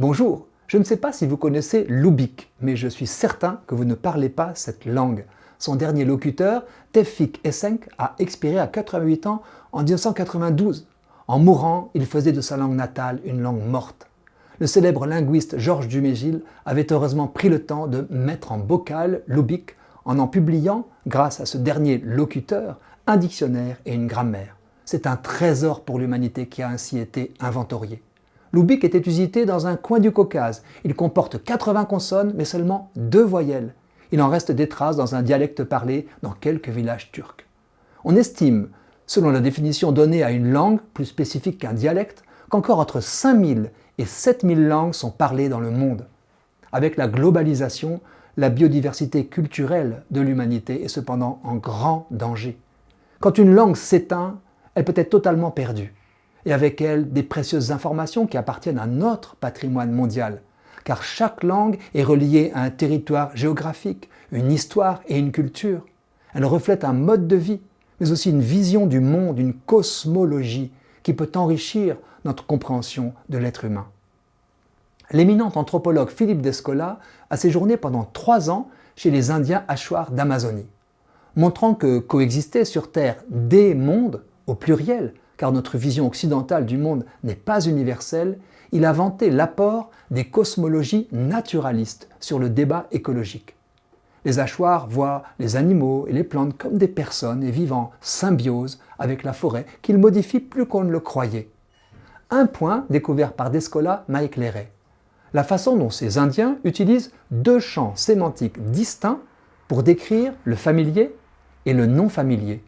Bonjour, je ne sais pas si vous connaissez l'Oubik, mais je suis certain que vous ne parlez pas cette langue. Son dernier locuteur, Tevfik Essenk, a expiré à 88 ans en 1992. En mourant, il faisait de sa langue natale une langue morte. Le célèbre linguiste Georges Dumézil avait heureusement pris le temps de mettre en bocal l'Oubik en publiant, grâce à ce dernier locuteur, un dictionnaire et une grammaire. C'est un trésor pour l'humanité qui a ainsi été inventorié. L'Oubik était usité dans un coin du Caucase. Il comporte 80 consonnes, mais seulement 2 voyelles. Il en reste des traces dans un dialecte parlé dans quelques villages turcs. On estime, selon la définition donnée à une langue, plus spécifique qu'un dialecte, qu'encore entre 5000 et 7000 langues sont parlées dans le monde. Avec la globalisation, la biodiversité culturelle de l'humanité est cependant en grand danger. Quand une langue s'éteint, elle peut être totalement perdue. Et avec elle, des précieuses informations qui appartiennent à notre patrimoine mondial. Car chaque langue est reliée à un territoire géographique, une histoire et une culture. Elle reflète un mode de vie, mais aussi une vision du monde, une cosmologie qui peut enrichir notre compréhension de l'être humain. L'éminent anthropologue Philippe Descola a séjourné pendant 3 ans chez les Indiens Achuar d'Amazonie. Montrant que coexistaient sur Terre des mondes, au pluriel, car notre vision occidentale du monde n'est pas universelle, il a vanté l'apport des cosmologies naturalistes sur le débat écologique. Les Achuars voient les animaux et les plantes comme des personnes et vivent en symbiose avec la forêt qu'ils modifient plus qu'on ne le croyait. Un point découvert par Descola m'a éclairé. La façon dont ces Indiens utilisent 2 champs sémantiques distincts pour décrire le familier et le non familier.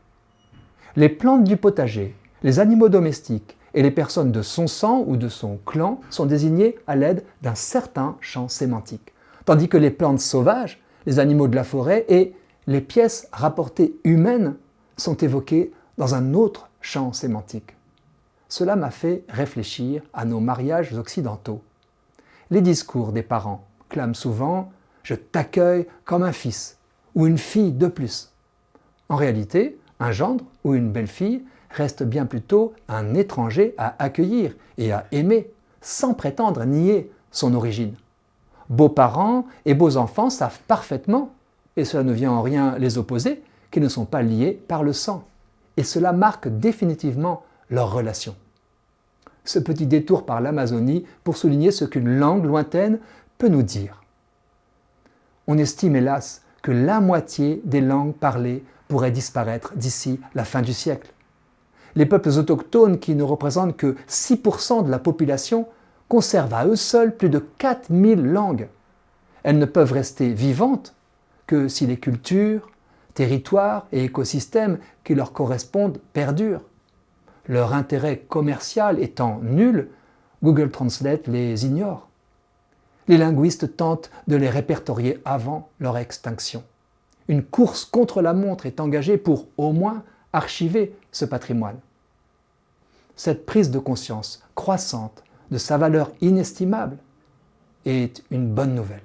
Les plantes du potager, les animaux domestiques et les personnes de son sang ou de son clan sont désignés à l'aide d'un certain champ sémantique, tandis que les plantes sauvages, les animaux de la forêt et les pièces rapportées humaines sont évoquées dans un autre champ sémantique. Cela m'a fait réfléchir à nos mariages occidentaux. Les discours des parents clament souvent « je t'accueille comme un fils » ou une fille de plus. En réalité, un gendre ou une belle-fille reste bien plutôt un étranger à accueillir et à aimer, sans prétendre nier son origine. Beaux-parents et beaux-enfants savent parfaitement, et cela ne vient en rien les opposer, qu'ils ne sont pas liés par le sang. Et cela marque définitivement leur relation. Ce petit détour par l'Amazonie pour souligner ce qu'une langue lointaine peut nous dire. On estime hélas que la moitié des langues parlées pourraient disparaître d'ici la fin du siècle. Les peuples autochtones, qui ne représentent que 6% de la population, conservent à eux seuls plus de 4000 langues. Elles ne peuvent rester vivantes que si les cultures, territoires et écosystèmes qui leur correspondent perdurent. Leur intérêt commercial étant nul, Google Translate les ignore. Les linguistes tentent de les répertorier avant leur extinction. Une course contre la montre est engagée pour, au moins, archiver ce patrimoine. Cette prise de conscience croissante de sa valeur inestimable est une bonne nouvelle.